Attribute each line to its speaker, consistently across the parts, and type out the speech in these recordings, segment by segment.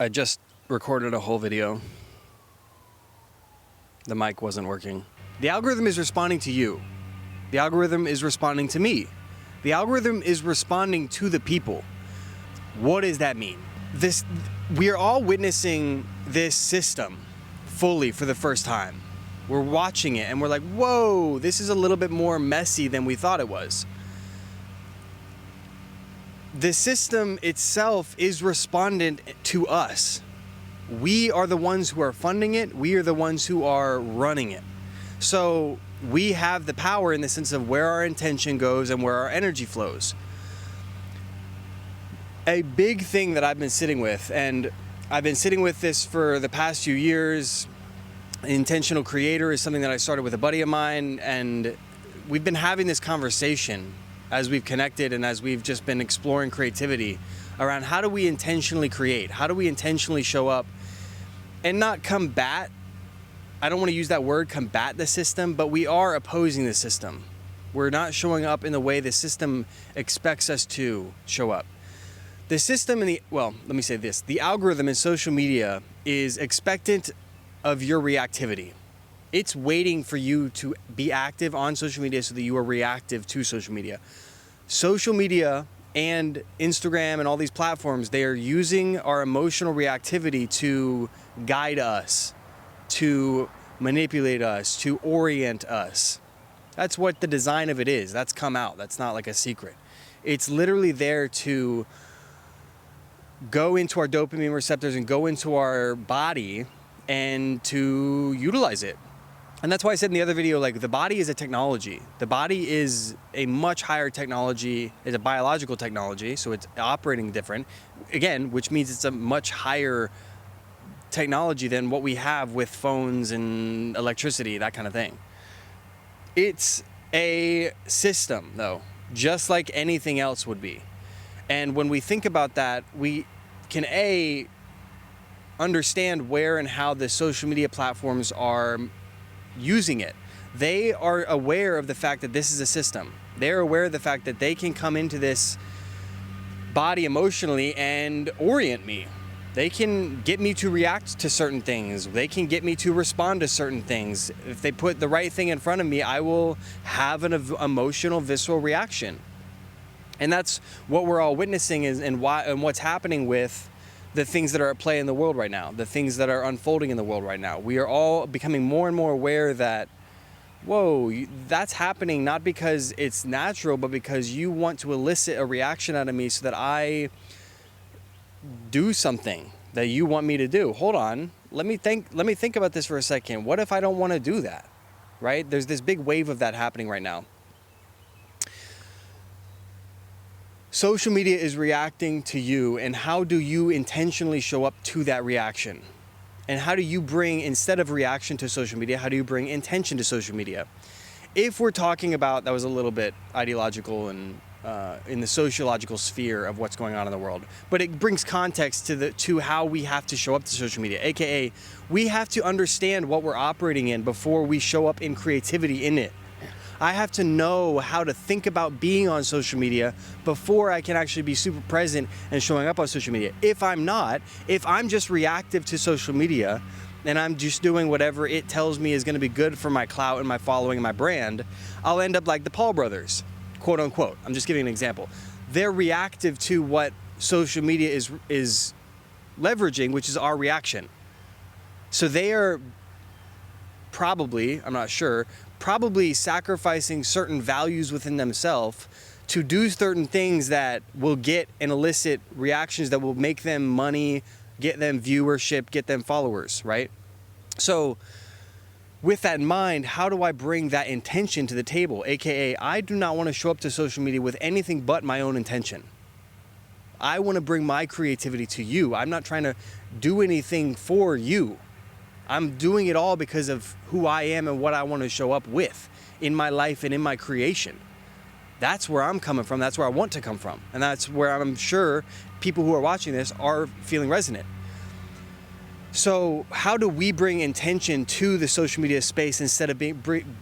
Speaker 1: I just recorded a whole video. The mic wasn't working. The algorithm is responding to you. The algorithm is responding to me. The algorithm is responding to the people. What does that mean? We are all witnessing this system fully for the first time. We're watching it and we're like, whoa, this is a little bit more messy than we thought it was. The system itself is respondent to us. We are the ones who are funding it. We are the ones who are running it. So we have the power in the sense of where our intention goes and where our energy flows. A big thing that I've been sitting with, and I've been sitting with this for the past few years. Intentional Creator is something that I started with a buddy of mine, and we've been having this conversation as we've connected and as we've just been exploring creativity around how do we intentionally create? How do we intentionally show up and not combat? I don't want to use that word, combat the system, but we are opposing the system. We're not showing up in the way the system expects us to show up. The system the algorithm in social media is expectant of your reactivity. It's waiting for you to be active on social media so that you are reactive to social media. Social media and Instagram and all these platforms, they are using our emotional reactivity to guide us, to manipulate us, to orient us. That's what the design of it is. That's come out. That's not like a secret. It's literally there to go into our dopamine receptors and go into our body and to utilize it. And that's why I said in the other video, like, the body is a technology. The body is a much higher technology, it's a biological technology, so it's operating different. Again, which means it's a much higher technology than what we have with phones and electricity, that kind of thing. It's a system, though, just like anything else would be. And when we think about that, we can understand where and how the social media platforms are using it. They are aware of the fact that this is a system. They're aware of the fact that they can come into this body emotionally and orient me. They can get me to react to certain things. They can get me to respond to certain things. If they put the right thing in front of me, I will have an emotional, visceral reaction. And that's what we're all witnessing and what's happening with the things that are at play in the world right now, the things that are unfolding in the world right now. We are all becoming more and more aware that, whoa, that's happening not because it's natural, but because you want to elicit a reaction out of me so that I do something that you want me to do. Hold on, let me think about this for a second. What if I don't want to do that, right? There's this big wave of that happening right now. Social media is reacting to you, and how do you intentionally show up to that reaction? And how do you bring, instead of reaction to social media, how do you bring intention to social media? If we're talking about, that was a little bit ideological and in the sociological sphere of what's going on in the world, but it brings context to how we have to show up to social media, aka we have to understand what we're operating in before we show up in creativity in it. I have to know how to think about being on social media before I can actually be super present and showing up on social media. If I'm just reactive to social media and I'm just doing whatever it tells me is going to be good for my clout and my following and my brand, I'll end up like the Paul brothers, quote unquote. I'm just giving an example. They're reactive to what social media is leveraging, which is our reaction. So they are probably, I'm not sure, probably sacrificing certain values within themselves to do certain things that will get and elicit reactions that will make them money, get them viewership, get them followers, right? So with that in mind, how do I bring that intention to the table? AKA, I do not want to show up to social media with anything but my own intention. I want to bring my creativity to you. I'm not trying to do anything for you. I'm doing it all because of who I am and what I want to show up with in my life and in my creation. That's where I'm coming from. That's where I want to come from. And that's where I'm sure people who are watching this are feeling resonant. So how do we bring intention to the social media space instead of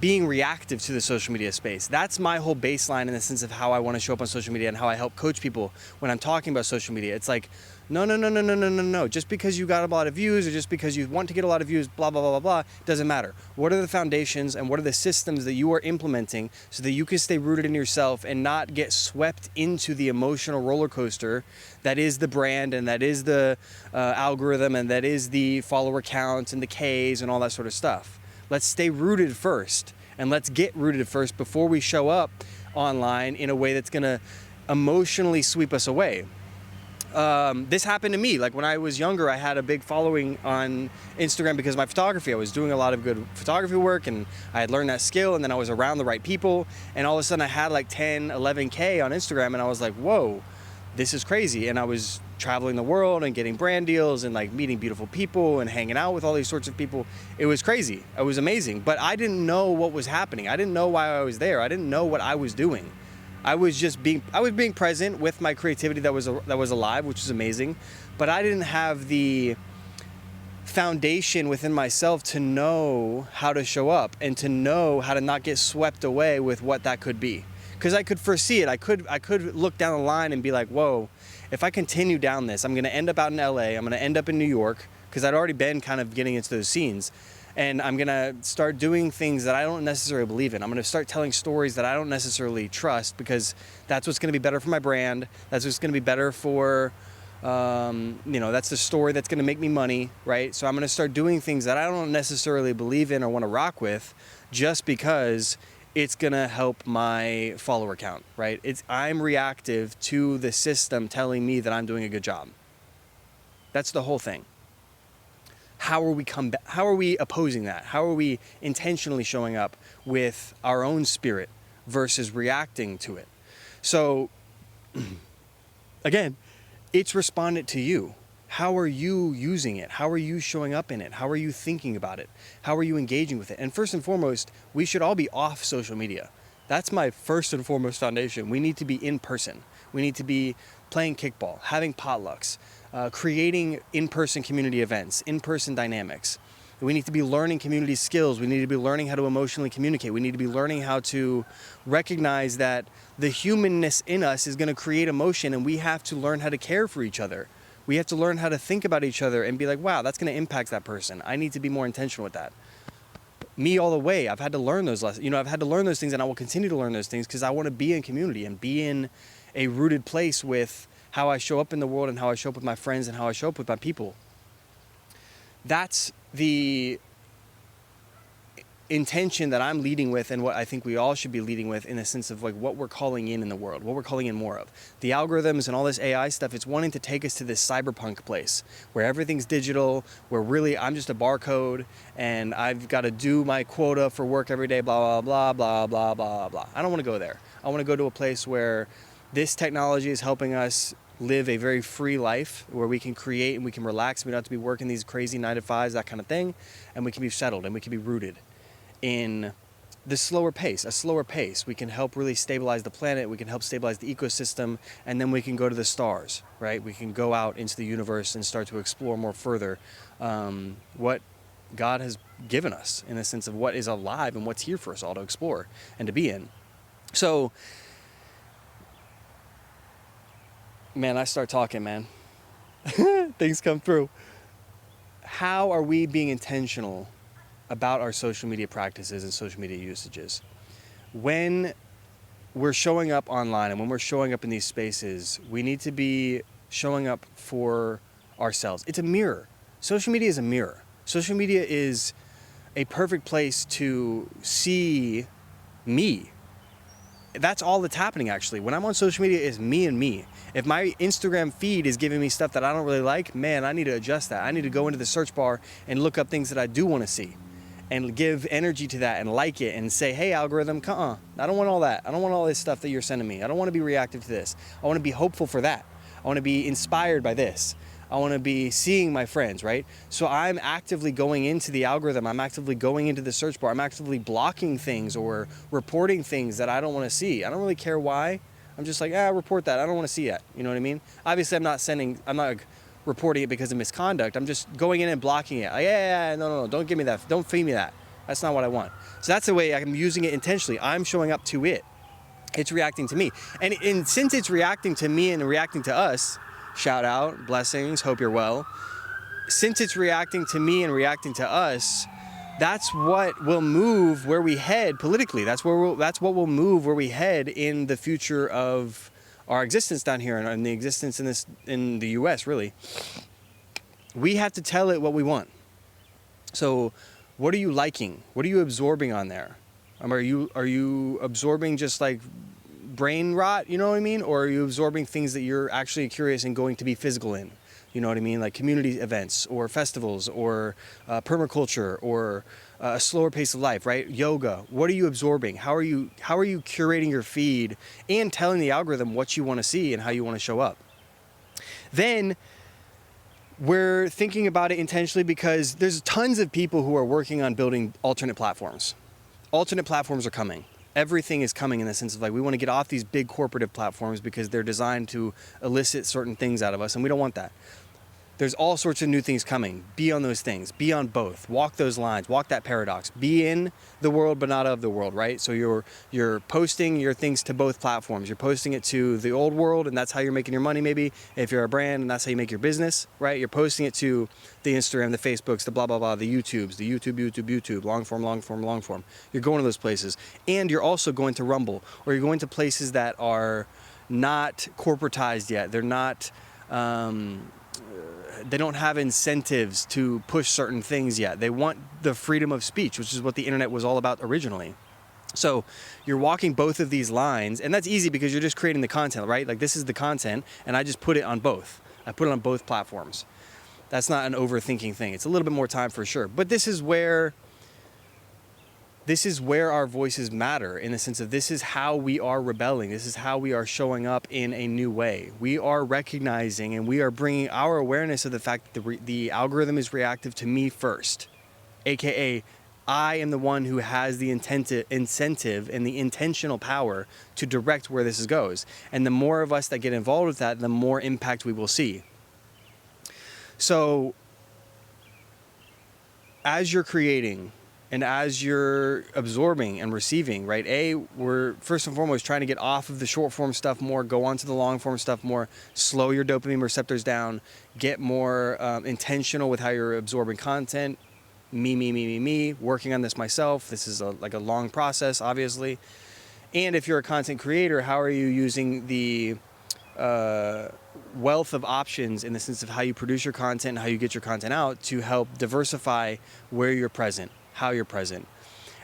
Speaker 1: being reactive to the social media space? That's my whole baseline in the sense of how I want to show up on social media and how I help coach people when I'm talking about social media. It's like, no. Just because you got a lot of views or just because you want to get a lot of views, blah, blah, blah, blah, blah, doesn't matter. What are the foundations and what are the systems that you are implementing so that you can stay rooted in yourself and not get swept into the emotional roller coaster that is the brand and that is the algorithm and that is the follower counts and the Ks and all that sort of stuff. Let's stay rooted first, and let's get rooted first before we show up online in a way that's gonna emotionally sweep us away. This happened to me. Like when I was younger, I had a big following on Instagram because of my photography. I was doing a lot of good photography work and I had learned that skill, and then I was around the right people, and all of a sudden I had like 10, 11K on Instagram, and I was like, whoa, this is crazy. And I was traveling the world and getting brand deals and like meeting beautiful people and hanging out with all these sorts of people. It was crazy. It was amazing. But I didn't know what was happening. I didn't know why I was there. I didn't know what I was doing. I was being present with my creativity that was alive, which was amazing, but I didn't have the foundation within myself to know how to show up and to know how to not get swept away with what that could be. Because I could foresee it. I could look down the line and be like, whoa, if I continue down this, I'm going to end up out in LA, I'm going to end up in New York, because I'd already been kind of getting into those scenes. And I'm going to start doing things that I don't necessarily believe in. I'm going to start telling stories that I don't necessarily trust, because that's what's going to be better for my brand. That's what's going to be better for, that's the story that's going to make me money, right? So I'm going to start doing things that I don't necessarily believe in or want to rock with just because it's going to help my follower count, right? I'm reactive to the system telling me that I'm doing a good job. That's the whole thing. How are we opposing that? How are we intentionally showing up with our own spirit versus reacting to it? So again, it's respondent to you. How are you using it? How are you showing up in it? How are you thinking about it? How are you engaging with it? And first and foremost, we should all be off social media. That's my first and foremost foundation. We need to be in person. We need to be playing kickball, having potlucks, creating in-person community events, in-person dynamics. We need to be learning community skills. We need to be learning how to emotionally communicate. We need to be learning how to recognize that the humanness in us is going to create emotion, and we have to learn how to care for each other. We have to learn how to think about each other and be like, wow, that's going to impact that person. I need to be more intentional with that. Me all the way. I've had to learn those lessons. I've had to learn those things, and I will continue to learn those things because I want to be in community and be in a rooted place with how I show up in the world and how I show up with my friends and how I show up with my people. That's the intention that I'm leading with, and what I think we all should be leading with, in the sense of like what we're calling in the world, what we're calling in more of. The algorithms and all this AI stuff, it's wanting to take us to this cyberpunk place where everything's digital, where really I'm just a barcode and I've got to do my quota for work every day, blah, blah, blah, blah, blah, blah, blah. I don't want to go there. I want to go to a place where this technology is helping us live a very free life, where we can create and we can relax. We don't have to be working these crazy 9-to-5s, that kind of thing. And we can be settled and we can be rooted in a slower pace. We can help really stabilize the planet. We can help stabilize the ecosystem. And then we can go to the stars, right? We can go out into the universe and start to explore more further what God has given us, in the sense of what is alive and what's here for us all to explore and to be in. So, man, I start talking, man. Things come through. How are we being intentional about our social media practices and social media usages? When we're showing up online and when we're showing up in these spaces, we need to be showing up for ourselves. It's a mirror. Social media is a mirror. Social media is a perfect place to see me. That's all that's happening, actually. When I'm on social media, it's me and me. If my Instagram feed is giving me stuff that I don't really like, man, I need to adjust that. I need to go into the search bar and look up things that I do want to see and give energy to that and like it and say, hey, algorithm, I don't want all that. I don't want all this stuff that you're sending me. I don't want to be reactive to this. I want to be hopeful for that. I want to be inspired by this. I want to be seeing my friends, right? So I'm actively going into the algorithm. I'm actively going into the search bar. I'm actively blocking things or reporting things that I don't want to see. I don't really care why. I'm just like, report that. I don't want to see that. You know what I mean? Obviously, I'm not reporting it because of misconduct. I'm just going in and blocking it. Like, yeah, no, don't give me that. Don't feed me that. That's not what I want. So that's the way I'm using it intentionally. I'm showing up to it. It's reacting to me. And since it's reacting to me and reacting to us, shout out, blessings, hope you're well. Since it's reacting to me and reacting to us, that's what will move where we head politically. That's what will move where we head in the future of our existence down here and the existence in the US, really. We have to tell it what we want. So what are you liking? What are you absorbing on there? Are you absorbing just like brain rot, you know what I mean? Or are you absorbing things that you're actually curious and going to be physical in? You know what I mean? Like community events or festivals or permaculture or a slower pace of life, right? Yoga. What are you absorbing? How are you curating your feed and telling the algorithm what you want to see and how you want to show up? Then we're thinking about it intentionally because there's tons of people who are working on building alternate platforms. Alternate platforms are coming. Everything is coming in the sense of like, we want to get off these big corporative platforms because they're designed to elicit certain things out of us, and we don't want that. There's all sorts of new things coming. Be on those things. Be on both. Walk those lines. Walk that paradox. Be in the world, but not of the world, right? So you're posting your things to both platforms. You're posting it to the old world, and that's how you're making your money, maybe. If you're a brand, and that's how you make your business, right? You're posting it to the Instagram, the Facebooks, the blah, blah, blah, the YouTubes, the YouTube, long form. You're going to those places. And you're also going to Rumble, or you're going to places that are not corporatized yet. They're not... they don't have incentives to push certain things yet. They want the freedom of speech, which is what the internet was all about originally. So you're walking both of these lines, and that's easy because you're just creating the content, right? Like, this is the content, and I just put it on both. I put it on both platforms. That's not an overthinking thing. It's a little bit more time for sure. But this is where our voices matter, in the sense of this is how we are rebelling. This is how we are showing up in a new way. We are recognizing and we are bringing our awareness of the fact that the algorithm is reactive to me first, aka I am the one who has the incentive and the intentional power to direct where this goes. And the more of us that get involved with that, the more impact we will see. So as you're creating, and as you're absorbing and receiving, right? We're first and foremost trying to get off of the short form stuff more, go on to the long form stuff more, slow your dopamine receptors down, get more intentional with how you're absorbing content. Me, working on this myself. This is like a long process, obviously. And if you're a content creator, how are you using the wealth of options in the sense of how you produce your content and how you get your content out to help diversify where you're present, how you're present.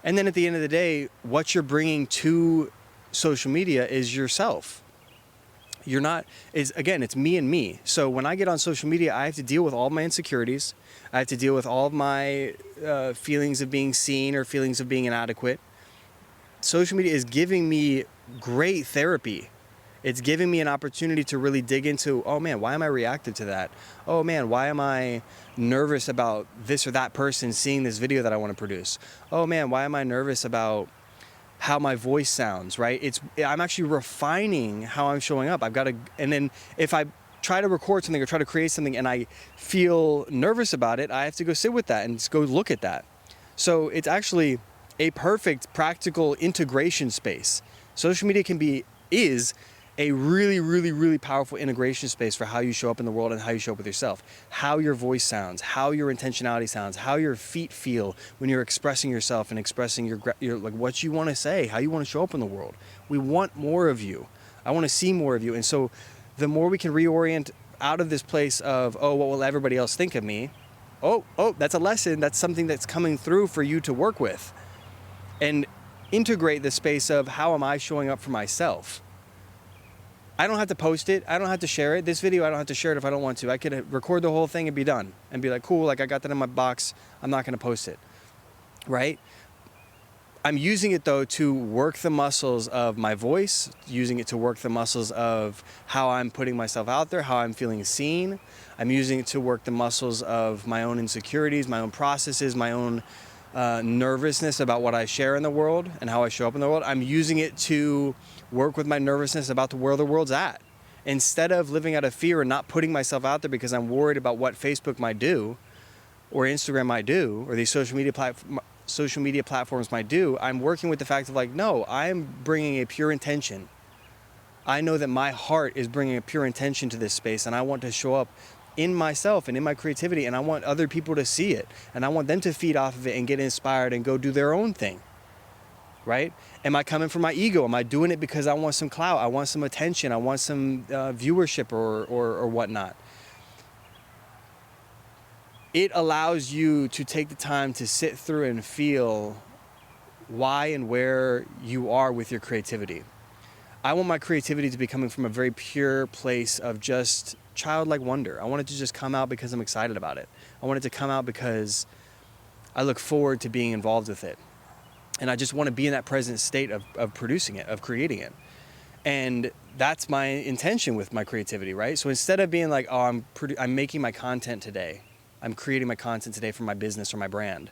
Speaker 1: And then at the end of the day, what you're bringing to social media is yourself. It's me and me. So when I get on social media, I have to deal with all my insecurities. I have to deal with all of my feelings of being seen or feelings of being inadequate. Social media is giving me great therapy. It's giving me an opportunity to really dig into, oh man, why am I reactive to that? Oh man, why am I nervous about this or that person seeing this video that I want to produce? Oh man, why am I nervous about how my voice sounds, right? I'm actually refining how I'm showing up. And then if I try to record something or try to create something and I feel nervous about it, I have to go sit with that and just go look at that. So it's actually a perfect practical integration space. Social media is a really, really, really powerful integration space for how you show up in the world and how you show up with yourself. How your voice sounds, how your intentionality sounds, how your feet feel when you're expressing yourself and expressing your like what you want to say, how you want to show up in the world. We want more of you. I want to see more of you. And so the more we can reorient out of this place of, oh, what will everybody else think of me? Oh, that's a lesson. That's something that's coming through for you to work with. And integrate the space of, how am I showing up for myself? I don't have to post it. I don't have to share it. This video, I don't have to share it if I don't want to. I could record the whole thing and be done and be like, cool, like I got that in my box. I'm not going to post it, right? I'm using it though to work the muscles of my voice, using it to work the muscles of how I'm putting myself out there, how I'm feeling seen. I'm using it to work the muscles of my own insecurities, my own processes, my own nervousness about what I share in the world and how I show up in the world. I'm using it to work with my nervousness about where the world's at Instead of living out of fear and not putting myself out there because I'm worried about what Facebook might do or Instagram might do or these social media platforms might do, I'm working with the fact of like, no, I'm bringing a pure intention. I know that my heart is bringing a pure intention to this space, and I want to show up in myself and in my creativity, and I want other people to see it, and I want them to feed off of it and get inspired and go do their own thing, right? Am I coming from my ego? Am I doing it because I want some clout? I want some attention. I want some viewership or whatnot. It allows you to take the time to sit through and feel why and where you are with your creativity. I want my creativity to be coming from a very pure place of just childlike wonder. I want it to just come out because I'm excited about it. I want it to come out because I look forward to being involved with it. And I just want to be in that present state of producing it, of creating it. And that's my intention with my creativity, right? So instead of being like, oh, I'm making my content today, I'm creating my content today for my business or my brand,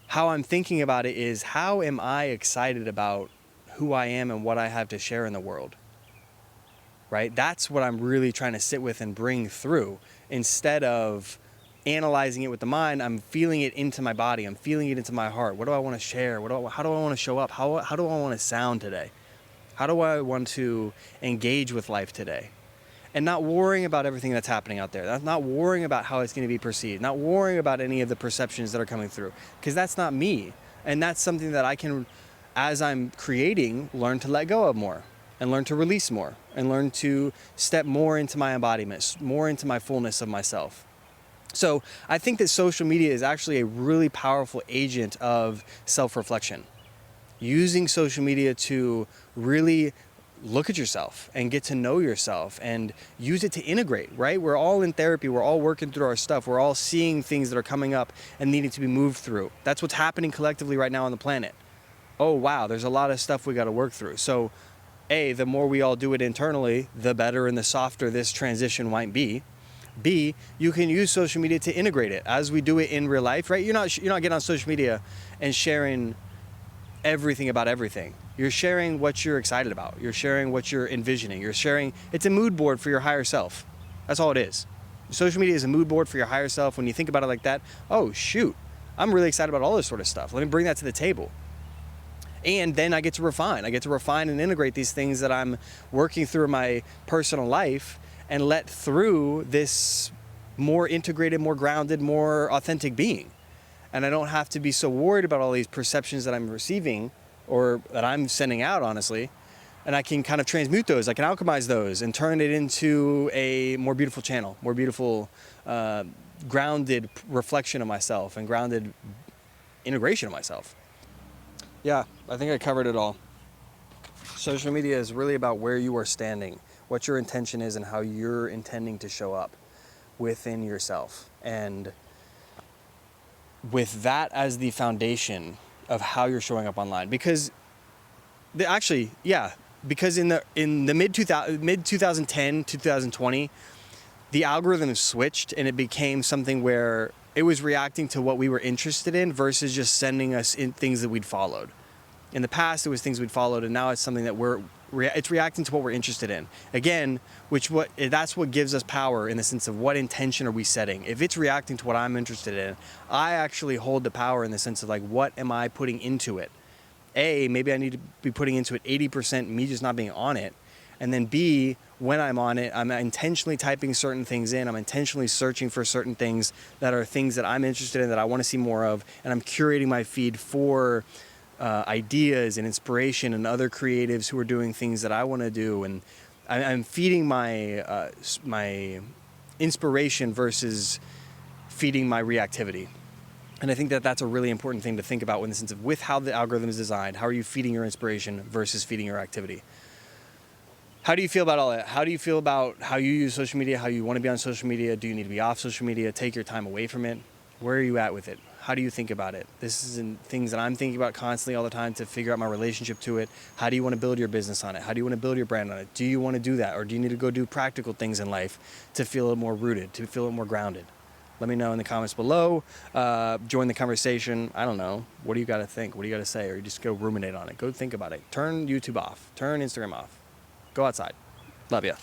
Speaker 1: how I'm thinking about it is, how am I excited about who I am and what I have to share in the world, right? That's what I'm really trying to sit with and bring through. Instead of analyzing it with the mind, I'm feeling it into my body. I'm feeling it into my heart. What do I want to share? How do I want to show up? How do I want to sound today? How do I want to engage with life today? And not worrying about everything that's happening out there. Not worrying about how it's going to be perceived. Not worrying about any of the perceptions that are coming through. Because that's not me. And that's something that I can, as I'm creating, learn to let go of more. And learn to release more. And learn to step more into my embodiment. More into my fullness of myself. So I think that social media is actually a really powerful agent of self-reflection. Using social media to really look at yourself and get to know yourself and use it to integrate, right? We're all in therapy. We're all working through our stuff. We're all seeing things that are coming up and needing to be moved through. That's what's happening collectively right now on the planet. Oh, wow, there's a lot of stuff we got to work through. So, A, the more we all do it internally, the better and the softer this transition might be. B, you can use social media to integrate it as we do it in real life, right? You're not getting on social media and sharing everything about everything. You're sharing what you're excited about. You're sharing what you're envisioning. It's a mood board for your higher self. That's all it is. Social media is a mood board for your higher self. When you think about it like that, oh shoot, I'm really excited about all this sort of stuff. Let me bring that to the table. And then I get to refine. I get to refine and integrate these things that I'm working through in my personal life and let through this more integrated, more grounded, more authentic being. And I don't have to be so worried about all these perceptions that I'm receiving or that I'm sending out, honestly. And I can kind of transmute those. I can alchemize those and turn it into a more beautiful channel, more beautiful, grounded reflection of myself and grounded integration of myself. Yeah, I think I covered it all. Social media is really about where you are standing, what your intention is, and how you're intending to show up within yourself. And with that as the foundation of how you're showing up online, because because in the mid 2010 2020, the algorithm switched and it became something where it was reacting to what we were interested in versus just sending us in things that we'd followed. In the past, it was things we'd followed, and now it's something that it's reacting to what we're interested in. Again, that's what gives us power in the sense of what intention are we setting. If it's reacting to what I'm interested in, I actually hold the power in the sense of like, what am I putting into it? A, maybe I need to be putting into it 80% me just not being on it. And then B, when I'm on it, I'm intentionally typing certain things in. I'm intentionally searching for certain things that are things that I'm interested in, that I want to see more of. And I'm curating my feed for ideas and inspiration and other creatives who are doing things that I want to do. And I'm feeding my inspiration versus feeding my reactivity. And I think that that's a really important thing to think about in the sense of with how the algorithm is designed. How are you feeding your inspiration versus feeding your activity? How do you feel about all that? How do you feel about how you use social media, how you want to be on social media? Do you need to be off social media? Take your time away from it? Where are you at with it? How do you think about it? This is things that I'm thinking about constantly all the time to figure out my relationship to it. How do you want to build your business on it? How do you want to build your brand on it? Do you want to do that? Or do you need to go do practical things in life to feel a little more rooted, to feel a little more grounded? Let me know in the comments below. Join the conversation. I don't know. What do you got to think? What do you got to say? Or you just go ruminate on it. Go think about it. Turn YouTube off. Turn Instagram off. Go outside. Love ya.